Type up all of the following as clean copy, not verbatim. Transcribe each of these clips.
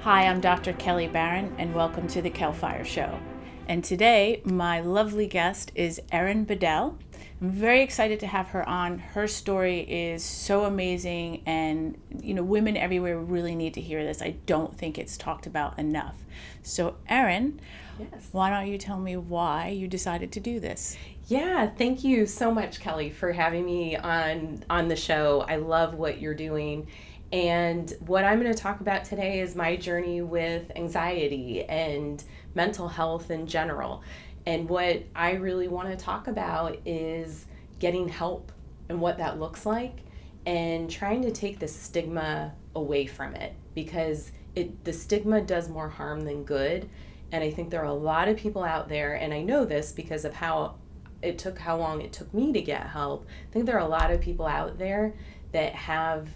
Hi, I'm Dr. Kelly Barron, and welcome to the Kel Fire Show. And today, my lovely guest is Erin Bedell. I'm very excited to have her on. Her story is so amazing, and women everywhere really need to hear this. I don't think it's talked about enough. So, Erin, Yes. why don't you tell me why you decided to do this? Yeah, thank you so much, Kelly, for having me on the show. I love what you're doing. And what I'm going to talk about today is my journey with anxiety and mental health in general. And what I really want to talk about is getting help and what that looks like and trying to take the stigma away from it because the stigma does more harm than good. And I think there are a lot of people out there, and I know this because of how long it took me to get help. I think there are a lot of people out there that have,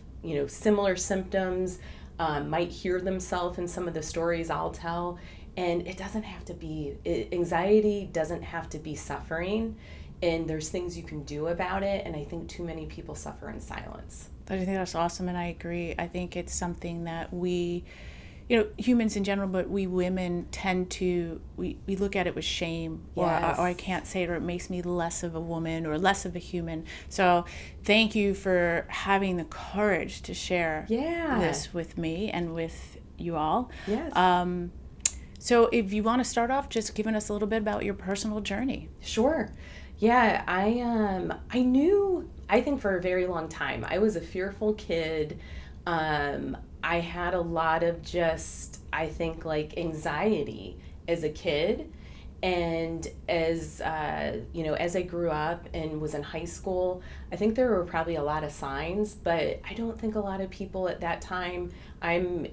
similar symptoms, might hear themselves in some of the stories I'll tell. And it doesn't have to be, anxiety doesn't have to be suffering. And there's things you can do about it. And I think too many people suffer in silence. I think that's awesome, and I agree. I think it's something that we, humans in general, but we women tend to, we look at it with shame, Yes. or I can't say it, or it makes me less of a woman or less of a human. So thank you for having the courage to share Yeah. this with me and with you all. Yes. So if you want to start off just giving us a little bit about your personal journey. Sure. Yeah, I think for a very long time I was a fearful kid. I had a lot of just, I think, like anxiety as a kid. And as I grew up and was in high school, I think there were probably a lot of signs, but I don't think a lot of people at that time, I'm,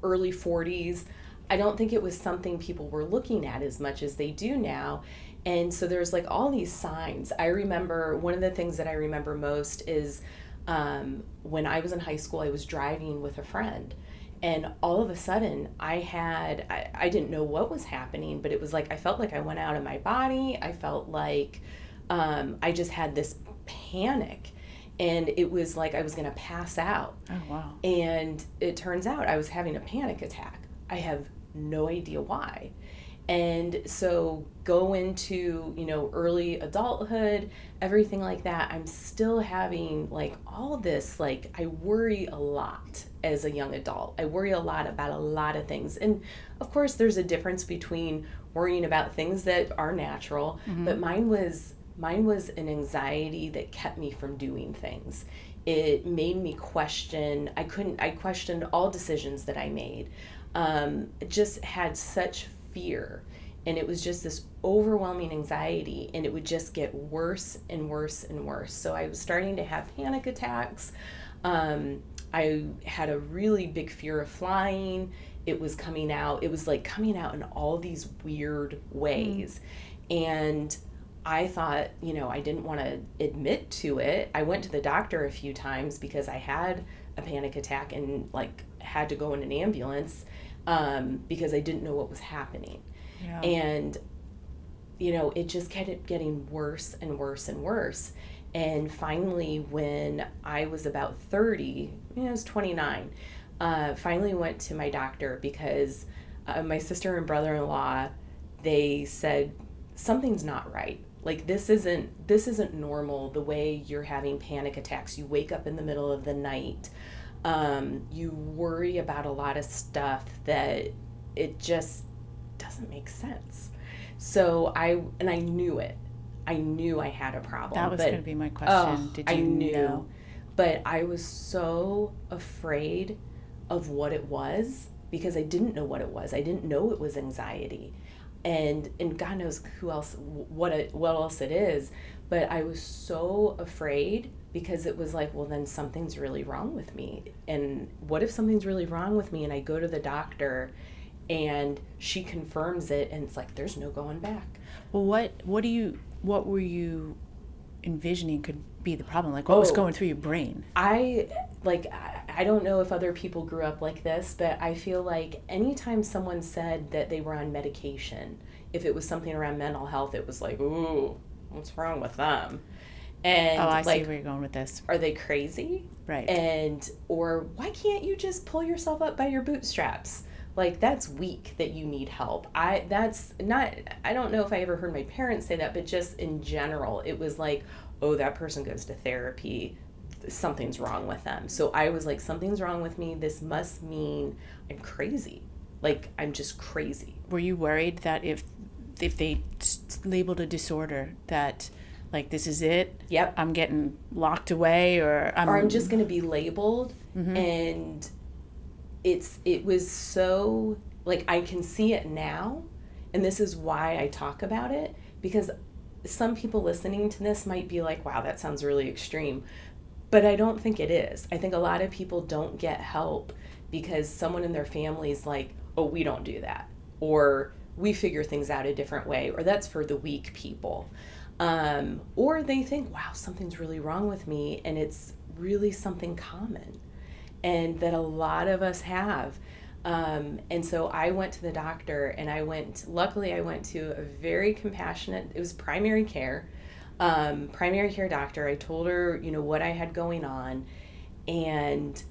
early 40s, I don't think it was something people were looking at as much as they do now. And so there's like all these signs. I remember one of the things that I remember most is when I was in high school, I was driving with a friend. And all of a sudden, I didn't know what was happening, but it was like I felt like I went out of my body. I felt like I just had this panic. And it was like I was going to pass out. Oh, wow. And it turns out I was having a panic attack. I have no idea why. And so go into, early adulthood, everything like that. I'm still having like all this, like I worry a lot as a young adult. I worry a lot about a lot of things. And of course there's a difference between worrying about things that are natural, but mine was an anxiety that kept me from doing things. It made me question, I questioned all decisions that I made. Just had such fear, and it was just this overwhelming anxiety, and it would just get worse and worse and worse. So I was starting to have panic attacks. I had a really big fear of flying. It was coming out in all these weird ways. And I thought, I didn't want to admit to it. I went to the doctor a few times because I had a panic attack and like had to go in an ambulance because I didn't know what was happening. Yeah. And, it just kept getting worse and worse and worse. And finally, when I was about 30, I was 29, finally went to my doctor because my sister and brother-in-law, they said, something's not right. Like this isn't normal the way you're having panic attacks. You wake up in the middle of the night. You worry about a lot of stuff that it just doesn't make sense. So I knew it. I knew I had a problem. That was going to be my question. Did you I knew, know? But I was so afraid of what it was because I didn't know what it was. I didn't know it was anxiety. And God knows what else it is. But I was so afraid because it was like, well, then something's really wrong with me. And what if something's really wrong with me and I go to the doctor and she confirms it and it's like, there's no going back. Well, what were you envisioning could be the problem? Like, what was going through your brain? I don't know if other people grew up like this, but I feel like anytime someone said that they were on medication, if it was something around mental health, it was like, ooh, what's wrong with them? And I see like, where you're going with this. are they crazy? Right. And, or why can't you just pull yourself up by your bootstraps? Like, that's weak that you need help. That's not, I don't know if I ever heard my parents say that, but just in general, it was like, oh, that person goes to therapy, something's wrong with them. So I was like, something's wrong with me. This must mean I'm crazy. Like, I'm just crazy. Were you worried that if they labeled a disorder that, like, this is it? Yep. I'm getting locked away, or I'm just going to be labeled. And it was so, like, I can see it now, and this is why I talk about it, because some people listening to this might be like, wow, that sounds really extreme, but I don't think it is. I think a lot of people don't get help because someone in their family is like, oh, we don't do that, or we figure things out a different way, or that's for the weak people. Or they think, wow, something's really wrong with me, and it's really something common, and that a lot of us have. And so I went to the doctor, and luckily I went to a very compassionate, it was primary care doctor. I told her, what I had going on, and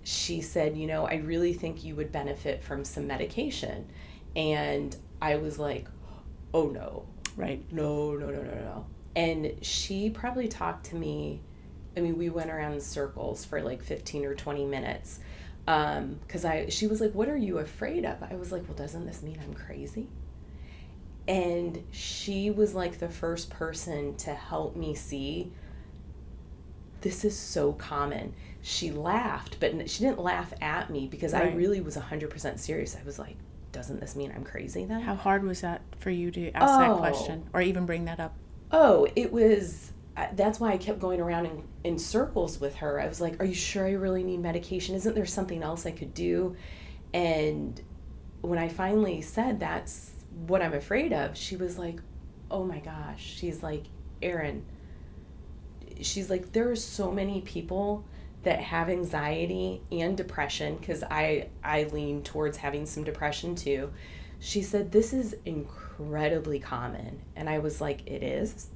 she said, I really think you would benefit from some medication. And I was like, oh no. Right. No. And she probably talked to me, we went around in circles for like 15 or 20 minutes. Because she was like, what are you afraid of? I was like, well, doesn't this mean I'm crazy? And she was like the first person to help me see, this is so common. She laughed, but she didn't laugh at me, because I really was 100% serious. I was like, doesn't this mean I'm crazy then? How hard was that for you to ask that question or even bring that up? Oh, it was, that's why I kept going around in circles with her. I was like, are you sure I really need medication? Isn't there something else I could do? And when I finally said that's what I'm afraid of, she was like, oh my gosh. She's like, Erin, she's like, there are so many people that have anxiety and depression, because I lean towards having some depression too. She said, this is incredibly common. And I was like, it is?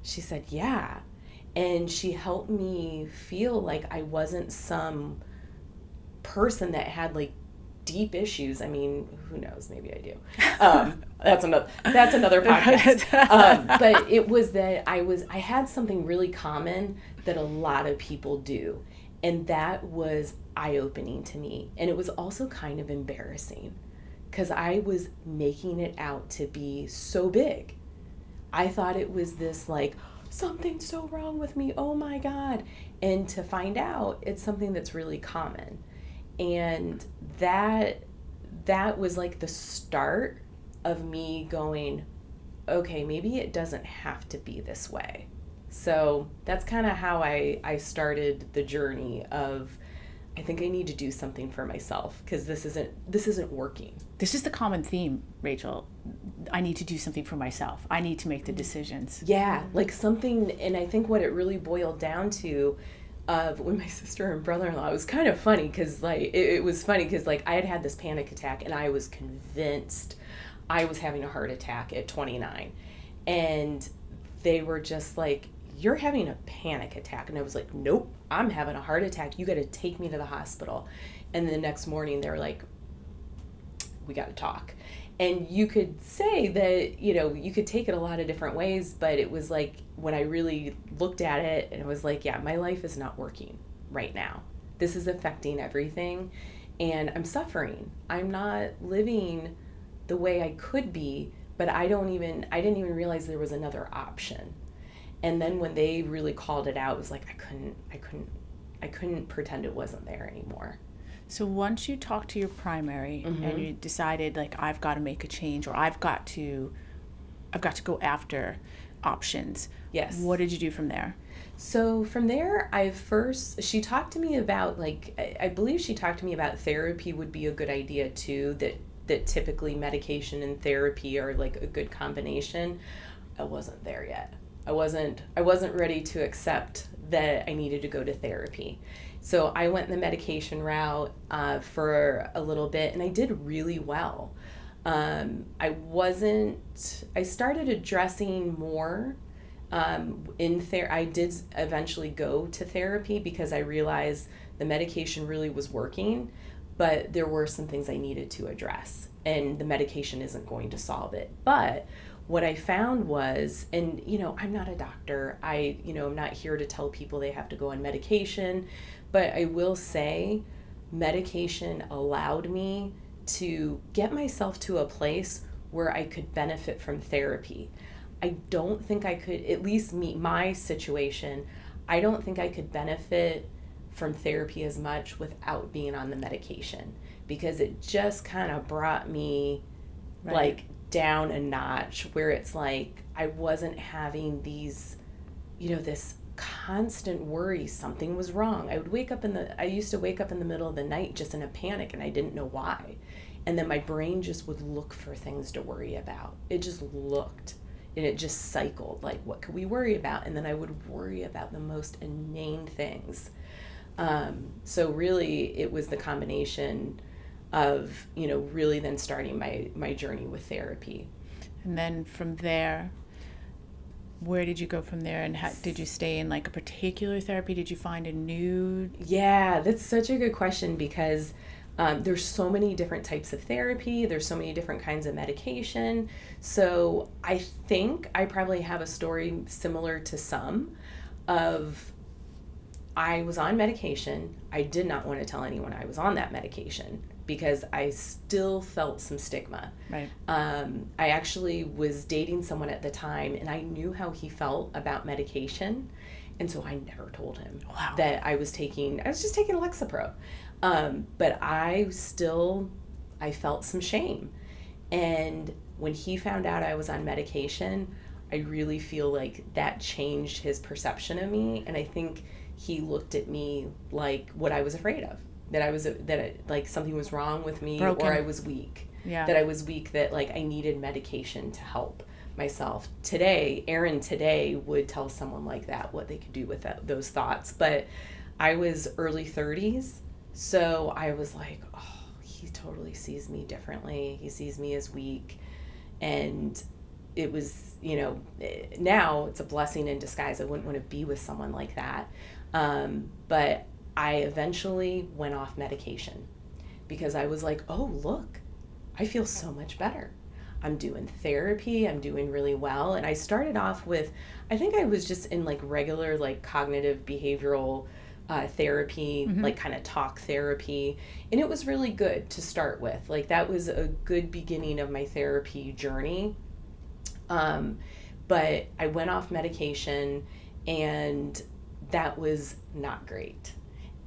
She said, yeah. And she helped me feel like I wasn't some person that had like deep issues. Who knows? Maybe I do. That's another podcast. But it was that I had something really common that a lot of people do. And that was eye-opening to me. And it was also kind of embarrassing, because I was making it out to be so big. I thought it was this like, something's so wrong with me, oh my God. And to find out it's something that's really common. And that was like the start of me going, okay, maybe it doesn't have to be this way. So that's kind of how I started the journey of, I think I need to do something for myself, because this isn't working. This is the common theme, Rachel. I need to do something for myself. I need to make the decisions. Yeah, like something, and I think what it really boiled down to, when my sister and brother-in-law, it was kind of funny, because like it was funny because like I had this panic attack, and I was convinced I was having a heart attack at 29, and they were just like, you're having a panic attack. And I was like, nope, I'm having a heart attack. You got to take me to the hospital. And the next morning they were like, we got to talk. And you could say that, you could take it a lot of different ways, but it was like, when I really looked at it, and it was like, yeah, my life is not working right now. This is affecting everything, and I'm suffering. I'm not living the way I could be, but I didn't even realize there was another option. And then when they really called it out, it was like, I couldn't pretend it wasn't there anymore. So once you talked to your primary and you decided, like, I've got to make a change, or I've got to go after options. Yes. What did you do from there? So from there, she talked to me about, like, I believe she talked to me about therapy would be a good idea too, that typically medication and therapy are like a good combination. I wasn't there yet. I wasn't ready to accept that I needed to go to therapy. So I went the medication route for a little bit, and I did really well. I started addressing more I did eventually go to therapy because I realized the medication really was working, but there were some things I needed to address, and the medication isn't going to solve it. But what I found was, and I'm not a doctor. I'm not here to tell people they have to go on medication, but I will say medication allowed me to get myself to a place where I could benefit from therapy. I don't think I could, at least meet my situation, I don't think I could benefit from therapy as much without being on the medication, because it just kind of brought me Right. like down a notch, where it's like I wasn't having these, this constant worry something was wrong. I used to wake up in the middle of the night just in a panic, and I didn't know why. And then my brain just would look for things to worry about. It just looked, and it just cycled, like, what could we worry about? And then I would worry about the most inane things. So really it was the combination of, really then starting my journey with therapy. And then from there, where did you go from there? And did you stay in like a particular therapy? Did you find a new? Yeah, that's such a good question, because there's so many different types of therapy. There's so many different kinds of medication. So I think I probably have a story similar to some of, I was on medication. I did not want to tell anyone I was on that medication because I still felt some stigma. Right. I actually was dating someone at the time, and I knew how he felt about medication. And so I never told him Wow. that I was just taking Lexapro. But I felt some shame. And when he found out I was on medication, I really feel like that changed his perception of me. And I think he looked at me like what I was afraid of, like something was wrong with me. Broken. Or I was weak. Yeah. That I was weak, that like I needed medication to help myself. Erin today would tell someone like that what they could do with those thoughts. But I was early 30s, so I was like, oh, he totally sees me differently. He sees me as weak. And it was, now it's a blessing in disguise. I wouldn't want to be with someone like that. But I eventually went off medication because I was like, oh, look, I feel so much better. I'm doing therapy. I'm doing really well. And I started off with, I think I was just in like regular, like cognitive behavioral therapy, Mm-hmm. like kind of talk therapy. And it was really good to start with. Like that was a good beginning of my therapy journey. But I went off medication, and that was not great.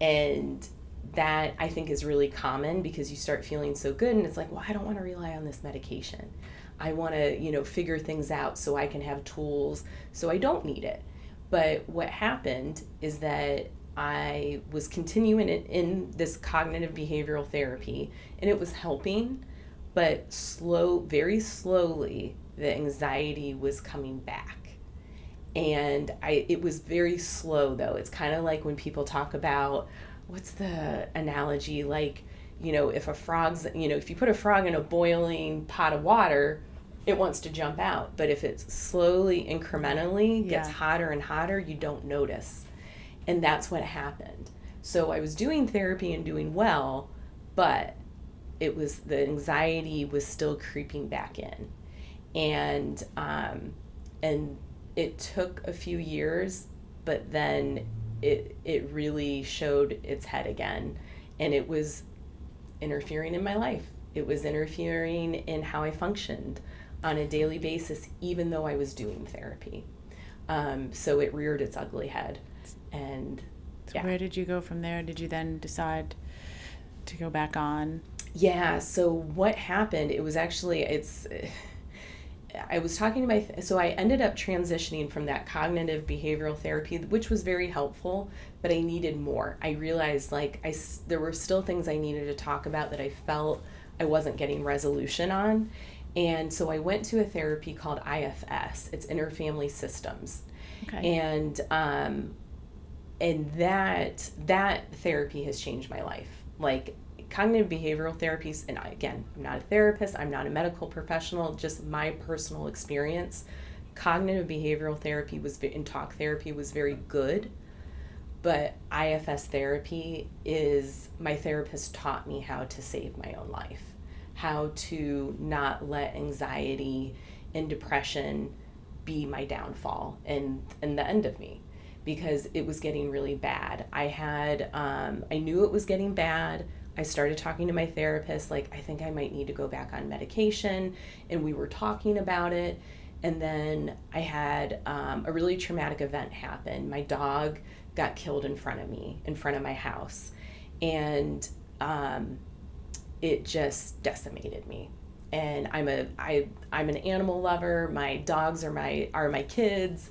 And that I think is really common because you start feeling so good, and it's like, well, I don't want to rely on this medication. I want to, figure things out so I can have tools so I don't need it. But what happened is that I was continuing in this cognitive behavioral therapy, and it was helping, but very slowly, the anxiety was coming back. And it was very slow though. It's kind of like when people talk about, what's the analogy? Like, if a frog's, if you put a frog in a boiling pot of water, it wants to jump out. But if it's slowly, incrementally gets hotter and hotter, you don't notice. And that's what happened. So I was doing therapy and doing well, but the anxiety was still creeping back in. And it took a few years, but then it really showed its head again, and it was interfering in my life. It was interfering in how I functioned on a daily basis, even though I was doing therapy. So it reared its ugly head. And so where did you go from there? Did you then decide to go back on? Yeah, so what happened, it was actually, I was talking to so I ended up transitioning from that cognitive behavioral therapy, which was very helpful, but I needed more. I realized there were still things I needed to talk about that I felt I wasn't getting resolution on. And so I went to a therapy called IFS. It's Interfamily Systems. Okay. And that therapy has changed my life. Like cognitive behavioral therapies, and again, I'm not a therapist, I'm not a medical professional, just my personal experience. cognitive behavioral therapy and talk therapy was very good, but IFS therapy is, my therapist taught me how to save my own life, how to not let anxiety and depression be my downfall and the end of me, because it was getting really bad. I knew it was getting bad. I started talking to my therapist, like, I think I might need to go back on medication, and we were talking about it. And then I had a really traumatic event happen. My dog got killed in front of me, in front of my house. And it just decimated me. And I'm an animal lover. My dogs are my kids,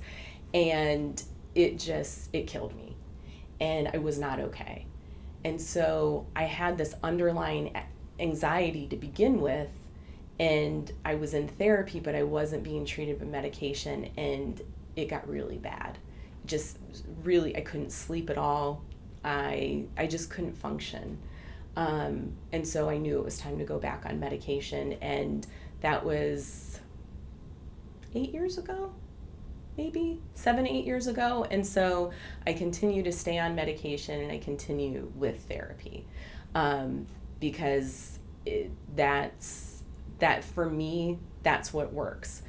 and it killed me. And I was not okay. And so I had this underlying anxiety to begin with, and I was in therapy, but I wasn't being treated with medication, and it got really bad. Just really, I couldn't sleep at all. I just couldn't function. And so I knew it was time to go back on medication, and that was 8 years ago, maybe 7-8 years ago. And so I continue to stay on medication, and I continue with therapy, because that for me, that's what works.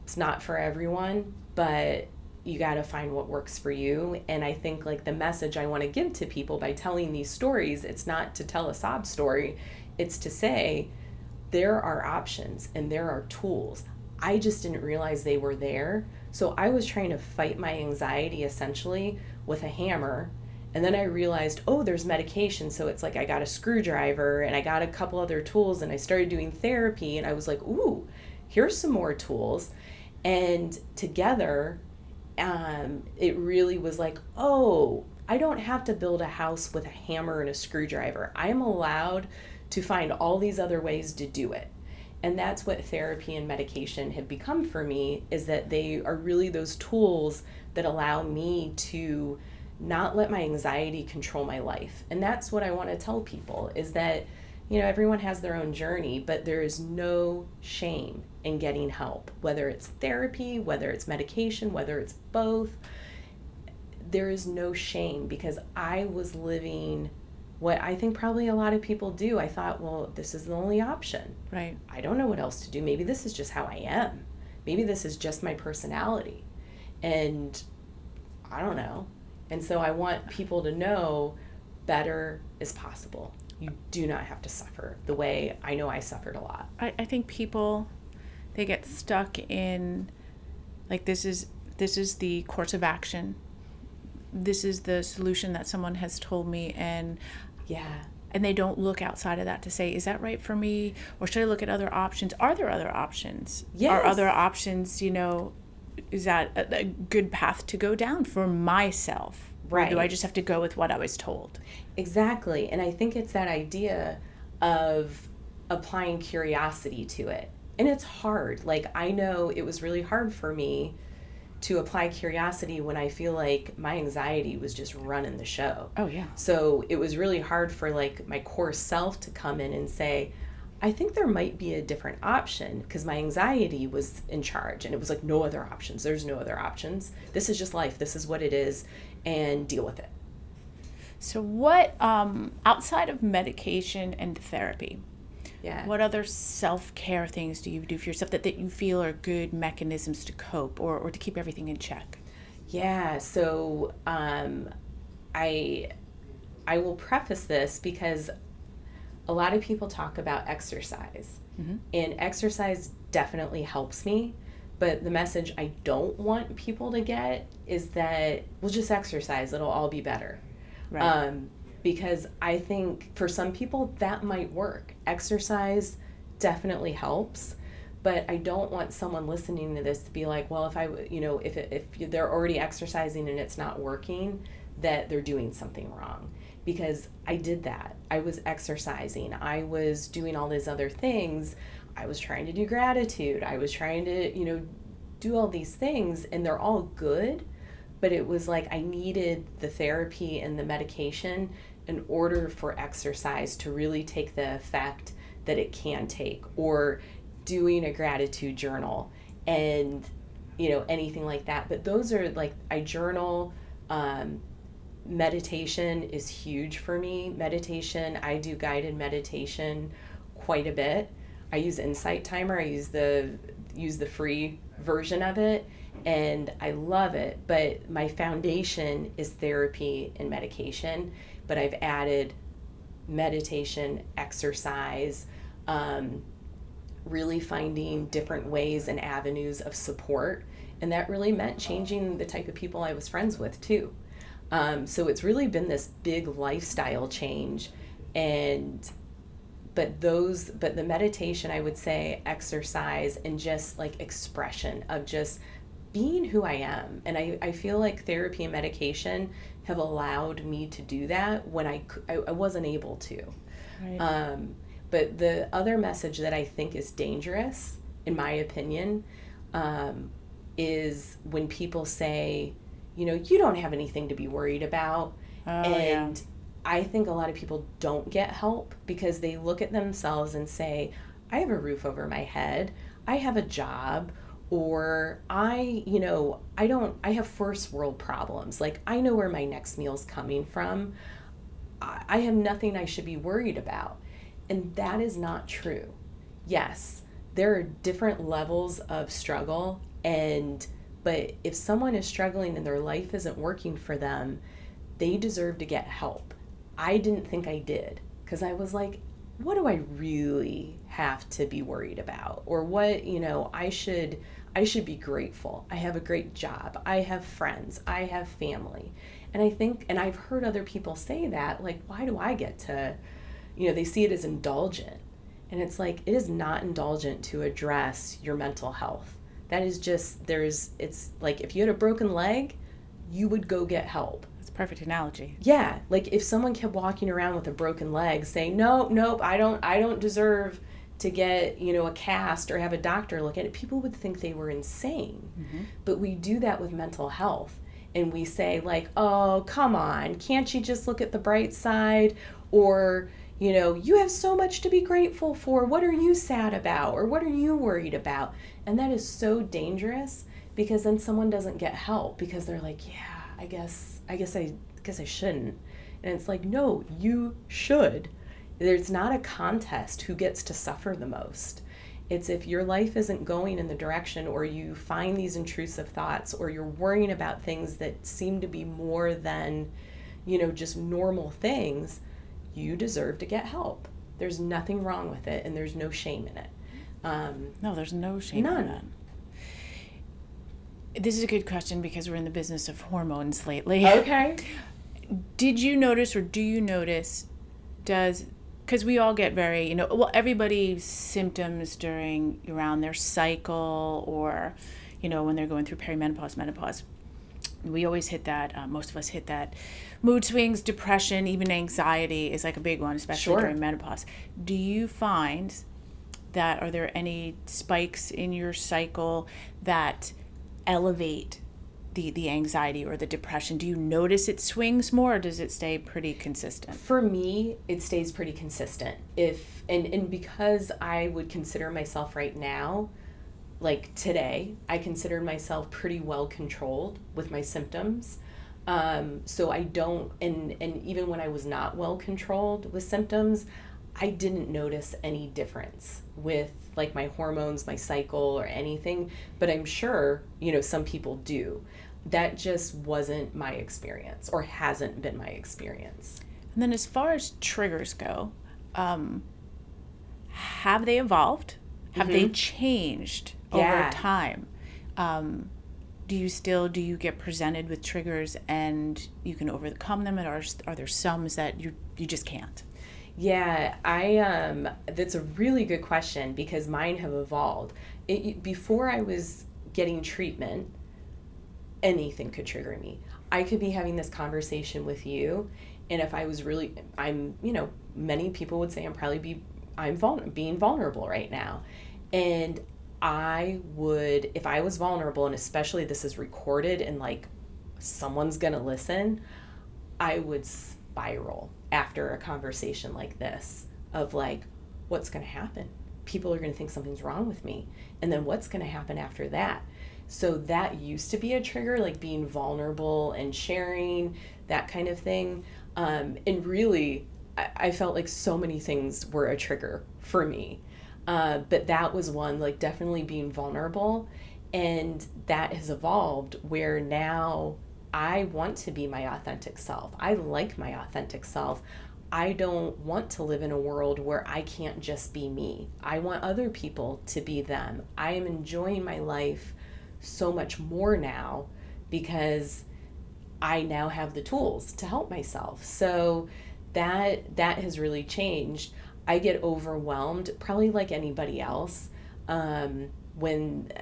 It's not for everyone, but you got to find what works for you. And I think, like, the message I want to give to people by telling these stories, it's not to tell a sob story, it's to say there are options and there are tools. I just didn't realize they were there. So I was trying to fight my anxiety essentially with a hammer. And then I realized, oh, there's medication. So it's like I got a screwdriver and I got a couple other tools, and I started doing therapy, and I was like, ooh, here's some more tools. And together, it really was like, oh, I don't have to build a house with a hammer and a screwdriver. I am allowed to find all these other ways to do it. And that's what therapy and medication have become for me, is that they are really those tools that allow me to not let my anxiety control my life. And that's what I want to tell people, is that, you know, everyone has their own journey, but there is no shame in getting help, whether it's therapy, whether it's medication, whether it's both. There is no shame, because I was living what I think probably a lot of people do. I thought, well, this is the only option. Right. I don't know what else to do. Maybe this is just how I am. Maybe this is just my personality. And I don't know. And so I want people to know better is possible. You do not have to suffer the way I know I suffered a lot. I think people, they get stuck in, like, this is the course of action. This is the solution that someone has told me, and they don't look outside of that to say, is that right for me? Or should I look at other options? Are there other options? Yes. Are other options, is that a good path to go down for myself? Right. Or do I just have to go with what I was told? Exactly. And I think it's that idea of applying curiosity to it. And it's hard. Like, I know it was really hard for me to apply curiosity when I feel like my anxiety was just running the show. Oh, yeah. So it was really hard for, like, my core self to come in and say, I think there might be a different option, because my anxiety was in charge, and it was like, no other options. There's no other options. This is just life. This is what it is, and deal with it. So what, outside of medication and therapy, what other self-care things do you do for yourself that you feel are good mechanisms to cope or to keep everything in check? Yeah, so I will preface this because a lot of people talk about exercise, and exercise definitely helps me, but the message I don't want people to get is that we'll just exercise, it'll all be better. Right. Because I think for some people that might work. Exercise definitely helps, but I don't want someone listening to this to be like, well, if they're already exercising and it's not working, that they're doing something wrong. Because I did that. I was exercising. I was doing all these other things. I was trying to do gratitude. I was trying to, do all these things, and they're all good. But it was like I needed the therapy and the medication in order for exercise to really take the effect that it can take, or doing a gratitude journal. And anything like that. But those are like, I journal. Meditation is huge for me. Meditation, I do guided meditation quite a bit. I use Insight Timer. I use the free version of it, and I love it. But my foundation is therapy and medication. But I've added meditation, exercise, really finding different ways and avenues of support. And that really meant changing the type of people I was friends with too. So it's really been this big lifestyle change. But the meditation, I would say, exercise, and just like expression of just being who I am. And I feel like therapy and medication have allowed me to do that when I wasn't able to. Right. But the other message that I think is dangerous, in my opinion, is when people say, you don't have anything to be worried about. Oh, And yeah. I think a lot of people don't get help because they look at themselves and say, I have a roof over my head, I have a job, or I have first world problems. Like, I know where my next meal's coming from. I have nothing I should be worried about. And that is not true. Yes, there are different levels of struggle, but if someone is struggling and their life isn't working for them, they deserve to get help. I didn't think I did, because I was like, what do I really have to be worried about? Or what, I should be grateful. I have a great job. I have friends. I have family. And I think, and I've heard other people say that, like, why do I get to, they see it as indulgent. And it's like, it is not indulgent to address your mental health. That is just, it's like, if you had a broken leg, you would go get help. That's a perfect analogy. Yeah, like if someone kept walking around with a broken leg saying, nope, I don't deserve to get, a cast or have a doctor look at it, people would think they were insane. Mm-hmm. But we do that with mental health. And we say like, oh, come on, can't you just look at the bright side? Or, you have so much to be grateful for. What are you sad about? Or what are you worried about? And that is so dangerous, because then someone doesn't get help because they're like, yeah, I guess I shouldn't. And it's like, no, you should. There's not a contest who gets to suffer the most. It's if your life isn't going in the direction, or you find these intrusive thoughts, or you're worrying about things that seem to be more than, just normal things, you deserve to get help. There's nothing wrong with it, and there's no shame in it. No, there's no shame in that. This is a good question because we're in the business of hormones lately. Okay. Did you notice, or do you notice, because we all get very, everybody's symptoms around their cycle, or, when they're going through perimenopause, menopause, we always hit that, most of us hit that. Mood swings, depression, even anxiety is like a big one, especially during menopause. Do you find that, are there any spikes in your cycle that elevate the anxiety or the depression? Do you notice it swings more, or does it stay pretty consistent? For me, it stays pretty consistent. And because I would consider myself right now, like today, I considered myself pretty well controlled with my symptoms. So I don't, and even when I was not well controlled with symptoms, I didn't notice any difference with like my hormones, my cycle, or anything. But I'm sure, some people do. That just wasn't my experience, or hasn't been my experience. And then as far as triggers go, have they evolved? Have they changed over time? Do you get presented with triggers and you can overcome them, and are there some that you just can't? Yeah, that's a really good question, because mine have evolved. Before I was getting treatment, anything could trigger me. I could be having this conversation with you, and if I was really, many people would say I'm being vulnerable right now. And I would, if I was vulnerable, and especially this is recorded and like someone's gonna listen, I would spiral after a conversation like this of like, what's gonna happen? People are gonna think something's wrong with me. And then what's gonna happen after that? So that used to be a trigger, like being vulnerable and sharing, that kind of thing. And really, I felt like so many things were a trigger for me. But that was one, like definitely being vulnerable. And that has evolved where now I want to be my authentic self. I like my authentic self. I don't want to live in a world where I can't just be me. I want other people to be them. I am enjoying my life so much more now because I now have the tools to help myself. So that has really changed. I get overwhelmed, probably like anybody else, when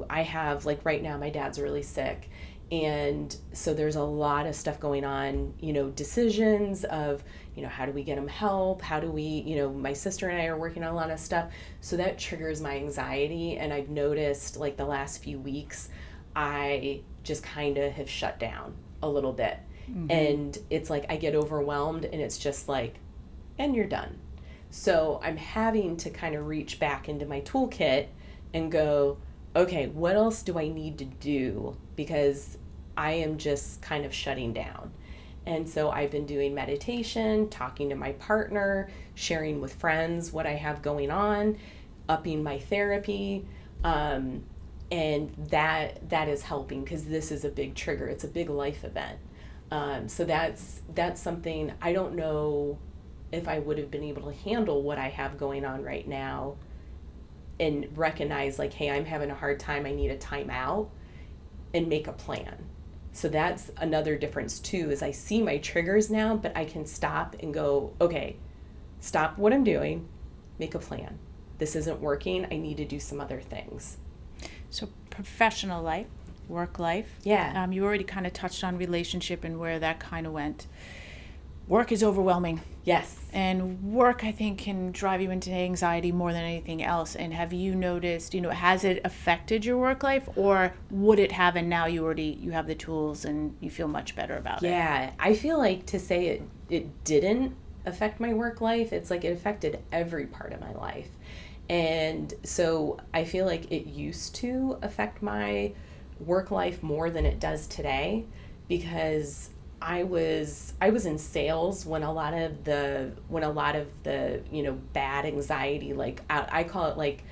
I have, like, right now my dad's really sick, and so there's a lot of stuff going on, decisions of, how do we get him help, how do we, my sister and I are working on a lot of stuff, so that triggers my anxiety. And I've noticed, like, the last few weeks I just kind of have shut down a little bit. And it's like I get overwhelmed, and it's just like, and you're done. So I'm having to kind of reach back into my toolkit and go, okay, what else do I need to do? Because I am just kind of shutting down. And so I've been doing meditation, talking to my partner, sharing with friends what I have going on, upping my therapy. And that is helping, because this is a big trigger. It's a big life event. So that's something I don't know if I would have been able to handle what I have going on right now and recognize, like, hey, I'm having a hard time, I need a timeout, and make a plan. So that's another difference too, is I see my triggers now, but I can stop and go, okay, stop what I'm doing, make a plan. This isn't working, I need to do some other things. So professional life, work life. Yeah. You already kind of touched on relationship and where that kind of went. Work is overwhelming. Yes. And work, I think, can drive you into anxiety more than anything else. And have you noticed, has it affected your work life, or would it have, and now you have the tools and you feel much better about it? Yeah, I feel like to say it didn't affect my work life, it's like it affected every part of my life. And so I feel like it used to affect my work life more than it does today, because I was in sales when a lot of the bad anxiety, like I call it like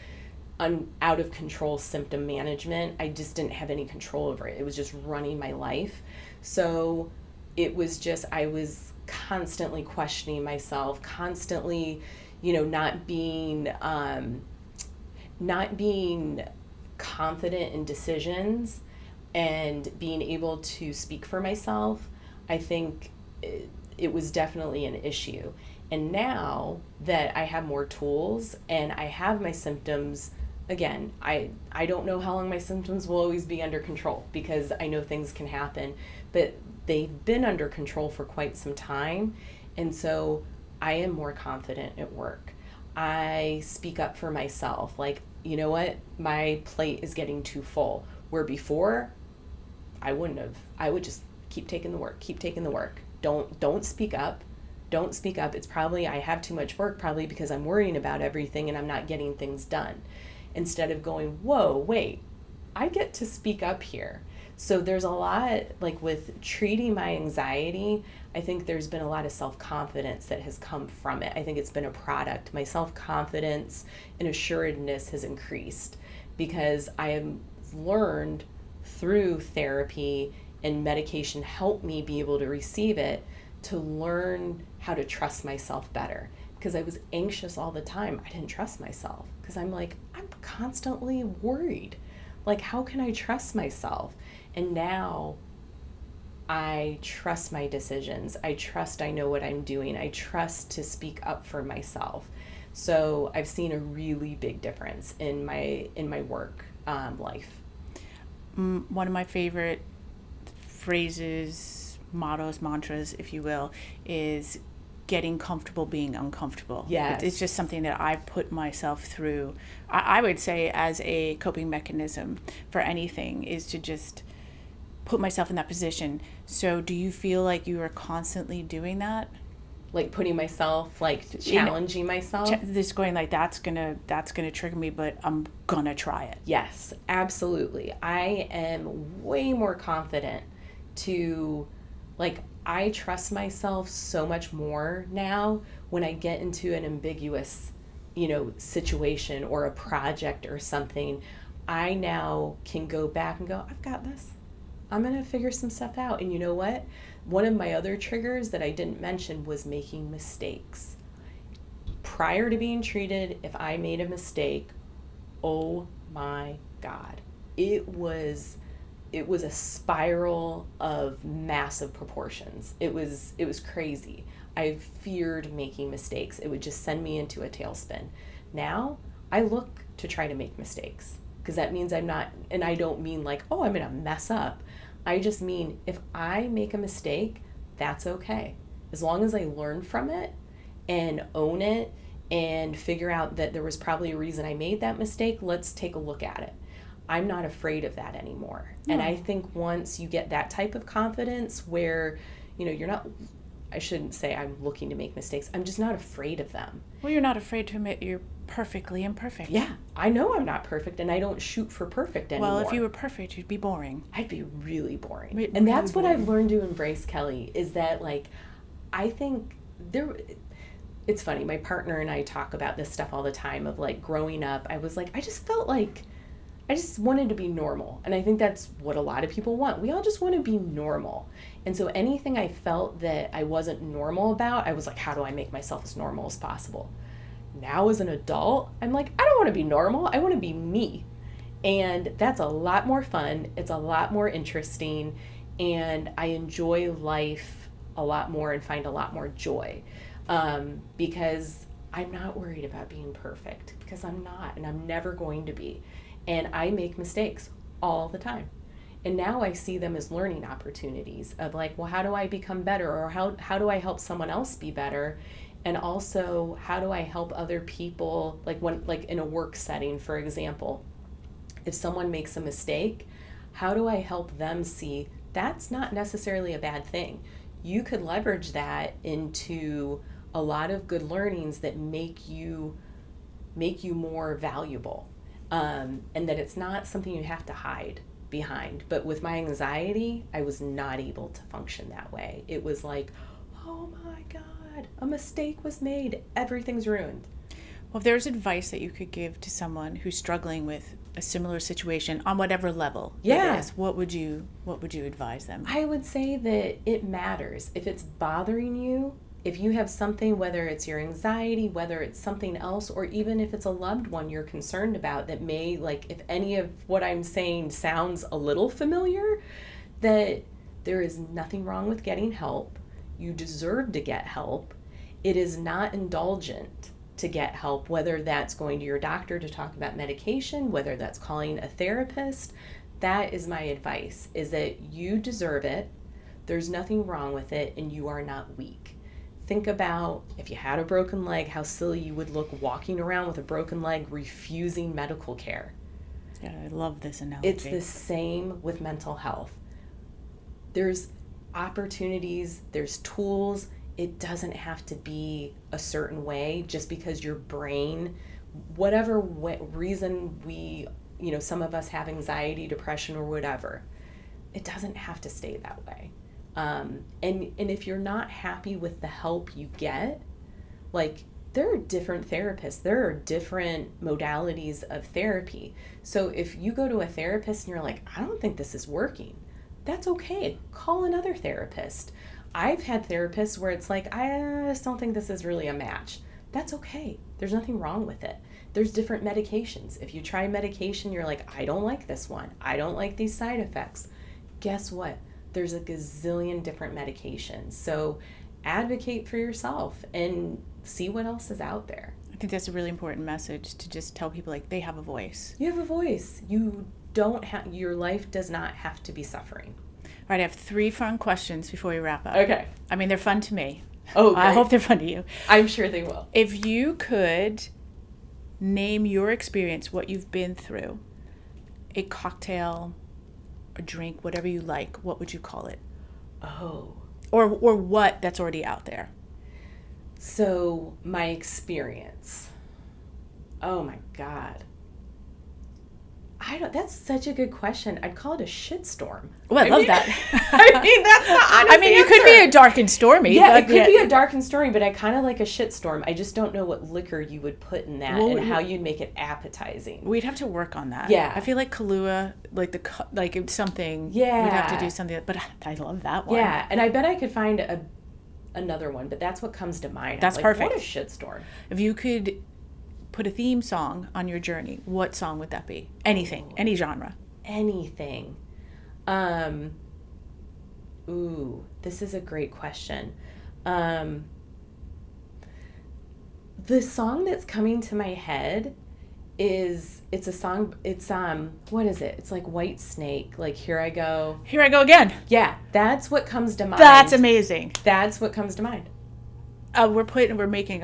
out of control symptom management. I just didn't have any control over it. It was just running my life. So it was just, I was constantly questioning myself, constantly, not being confident in decisions and being able to speak for myself. I think it was definitely an issue. And now that I have more tools and I have my symptoms, again, I don't know how long my symptoms will always be under control, because I know things can happen, but they've been under control for quite some time. And so I am more confident at work. I speak up for myself. Like, you know what? My plate is getting too full. Where before, I wouldn't have. I would just keep taking the work. Don't speak up. Don't speak up. It's probably I have too much work, probably because I'm worrying about everything and I'm not getting things done. Instead of going, whoa, wait, I get to speak up here. So there's a lot, like with treating my anxiety, I think there's been a lot of self-confidence that has come from it. I think it's been a product. My self-confidence and assuredness has increased because I have learned through therapy and medication helped me be able to receive it, to learn how to trust myself better. Because I was anxious all the time. I didn't trust myself because I'm constantly worried. Like, how can I trust myself? And now I trust my decisions. I trust I know what I'm doing. I trust to speak up for myself. So I've seen a really big difference in my work life. One of my favorite phrases, mottos, mantras, if you will, is getting comfortable being uncomfortable. Yes. It's just something that I put myself through. I would say as a coping mechanism for anything is to just put myself in that position. So do you feel like you are constantly doing that? like putting myself, like challenging myself. This going like, that's gonna trigger me, but I'm gonna try it. Yes, absolutely. I am way more confident to, like, I trust myself so much more now when I get into an ambiguous, situation or a project or something. I now can go back and go, I've got this. I'm going to figure some stuff out. And you know what? One of my other triggers that I didn't mention was making mistakes. Prior to being treated, if I made a mistake, oh my God, it was a spiral of massive proportions. It was crazy. I feared making mistakes. It would just send me into a tailspin. Now I look to try to make mistakes, because that means I'm not, and I don't mean like, oh, I'm going to mess up. I just mean if I make a mistake, that's okay. As long as I learn from it and own it and figure out that there was probably a reason I made that mistake, let's take a look at it. I'm not afraid of that anymore. And I think once you get that type of confidence where, you're not, I shouldn't say I'm looking to make mistakes. I'm just not afraid of them. Well, you're not afraid to admit you're perfectly imperfect. Yeah, I know I'm not perfect, and I don't shoot for perfect anymore. Well, if you were perfect, you'd be boring. I'd be really boring. And really that's what I've learned to embrace, Kelly, is that, like, I think it's funny, my partner and I talk about this stuff all the time of, like, growing up, I was like, I just felt like I just wanted to be normal. And I think that's what a lot of people want. We all just want to be normal. And so anything I felt that I wasn't normal about, I was like, how do I make myself as normal as possible? Now as an adult, I'm like, I don't want to be normal. I want to be me. And that's a lot more fun. It's a lot more interesting. And I enjoy life a lot more and find a lot more joy. Because I'm not worried about being perfect, because I'm not, and I'm never going to be. And I make mistakes all the time. And now I see them as learning opportunities of, like, well, how do I become better? Or how do I help someone else be better? And also, how do I help other people, like in a work setting, for example, if someone makes a mistake, how do I help them see that's not necessarily a bad thing? You could leverage that into a lot of good learnings that make you more valuable. And that it's not something you have to hide behind. But with my anxiety, I was not able to function that way. It was like, oh my God, a mistake was made. Everything's ruined. Well, if there's advice that you could give to someone who's struggling with a similar situation on whatever level it is, what would you advise them? I would say that it matters. If it's bothering you, if you have something, whether it's your anxiety, whether it's something else, or even if it's a loved one you're concerned about that may, like, if any of what I'm saying sounds a little familiar, that there is nothing wrong with getting help. You deserve to get help. It is not indulgent to get help, whether that's going to your doctor to talk about medication, whether that's calling a therapist. That is my advice, is that you deserve it. There's nothing wrong with it, and you are not weak. Think about if you had a broken leg, how silly you would look walking around with a broken leg, refusing medical care. Yeah, I love this analogy. It's the same with mental health. There's opportunities, there's tools. It doesn't have to be a certain way just because your brain, whatever reason we, some of us have anxiety, depression, or whatever, it doesn't have to stay that way. And if you're not happy with the help you get, like, there are different therapists, there are different modalities of therapy. So if you go to a therapist and you're like, I don't think this is working, that's okay. Call another therapist. I've had therapists where it's like, I just don't think this is really a match. That's okay. There's nothing wrong with it. There's different medications. If you try medication, you're like, I don't like this one. I don't like these side effects. Guess what? There's a gazillion different medications. So advocate for yourself and see what else is out there. I think that's a really important message, to just tell people, like, they have a voice. You have a voice. Your life does not have to be suffering. All right, I have 3 fun questions before we wrap up. Okay. I mean, they're fun to me. Oh, great. I hope they're fun to you. I'm sure they will. If you could name your experience, what you've been through, a cocktail, a drink, whatever you like, what would you call it? Oh. Or what that's already out there? So my experience. Oh my God. That's such a good question. I'd call it a shitstorm. Oh, I love that. That's the honest I mean, it could be a dark and stormy. Yeah, it could be a dark and stormy, but I kind of like a shitstorm. I just don't know what liquor you would put in that and how you'd make it appetizing. We'd have to work on that. Yeah. I feel like Kahlua, like it's something. Yeah. We'd have to do something, but I love that one. Yeah, and I bet I could find another one, but that's what comes to mind. That's perfect. What a shitstorm. If you could put a theme song on your journey, what song would that be? Anything, any genre. Anything. This is a great question. The song that's coming to my head it's a song, what is it? It's like White Snake, like Here I Go. Here I Go Again. Yeah, that's what comes to mind. That's amazing. That's what comes to mind. We're making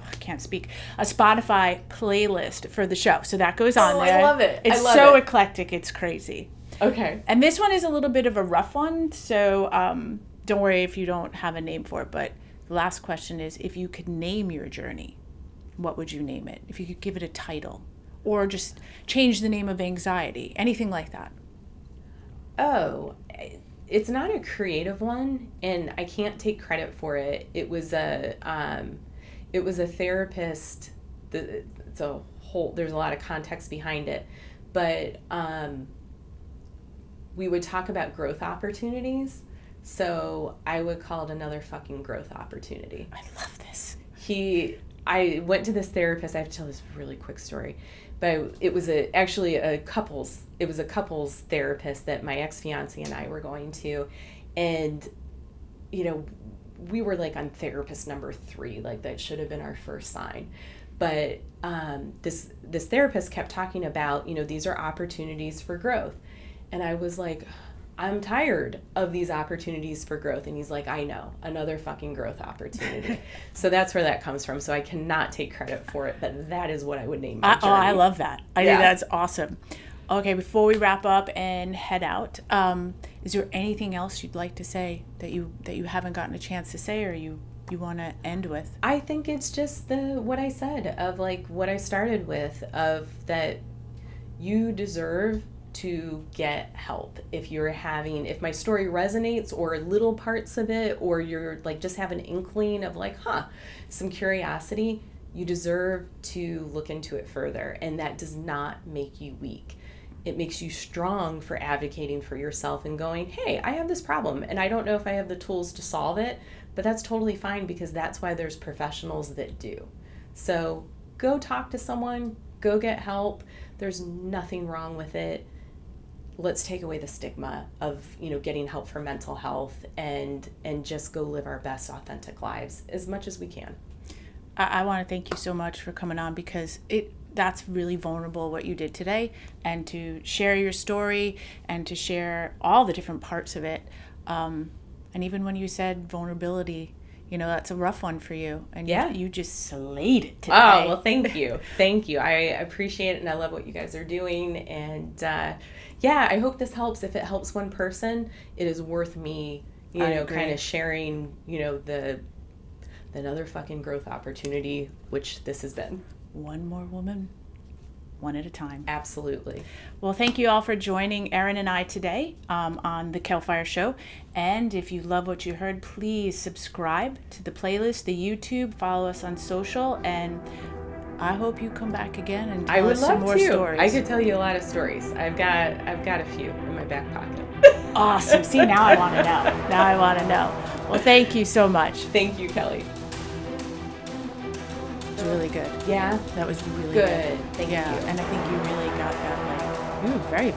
I can't speak, a Spotify playlist for the show. So that goes on there. I love it. It's so eclectic. It's crazy. Okay. And this one is a little bit of a rough one. So don't worry if you don't have a name for it. But the last question is, if you could name your journey, what would you name it? If you could give it a title or just change the name of anxiety, anything like that. Oh, it's not a creative one, and I can't take credit for it. It was a therapist. There's a lot of context behind it, but we would talk about growth opportunities. So I would call it another fucking growth opportunity. I love this. I went to this therapist. I have to tell this really quick story, but it was actually a couples therapist that my ex-fiance and I were going to, and we were like on therapist number 3, like that should have been our first sign. But this therapist kept talking about, these are opportunities for growth. And I was like, I'm tired of these opportunities for growth. And he's like, I know, another fucking growth opportunity. So that's where that comes from. So I cannot take credit for it, but that is what I would name my journey. I love that. I think that's awesome. Okay, before we wrap up and head out, is there anything else you'd like to say that you haven't gotten a chance to say, or you want to end with? I think it's just what I said of like what I started with, of that you deserve to get help. If my story resonates, or little parts of it, or you're like just have an inkling of like, some curiosity, you deserve to look into it further. And that does not make you weak. It makes you strong for advocating for yourself and going, hey, I have this problem and I don't know if I have the tools to solve it, but that's totally fine, because that's why there's professionals that do. So go talk to someone, go get help. There's nothing wrong with it. Let's take away the stigma of, getting help for mental health and just go live our best authentic lives as much as we can. I want to thank you so much for coming on, because that's really vulnerable what you did today, and to share your story and to share all the different parts of it. And even when you said vulnerability, that's a rough one for you. And you just slayed it today. Oh, well, thank you. Thank you. I appreciate it, and I love what you guys are doing. And I hope this helps. If it helps one person, it is worth me, kind of sharing, another fucking growth opportunity, which this has been. One more woman, one at a time. Absolutely. Well, thank you all for joining Erin and I today on the Cal Fire Show. And if you love what you heard, please subscribe to the playlist, the YouTube, follow us on social, and I hope you come back again and tell us some more stories. I could tell you a lot of stories. I've got a few in my back pocket. Awesome. See, now I want to know. Well, thank you so much. Thank you, Kelly. It was really good. Yeah? That was really good. Thank you. And I think you really got that, you were very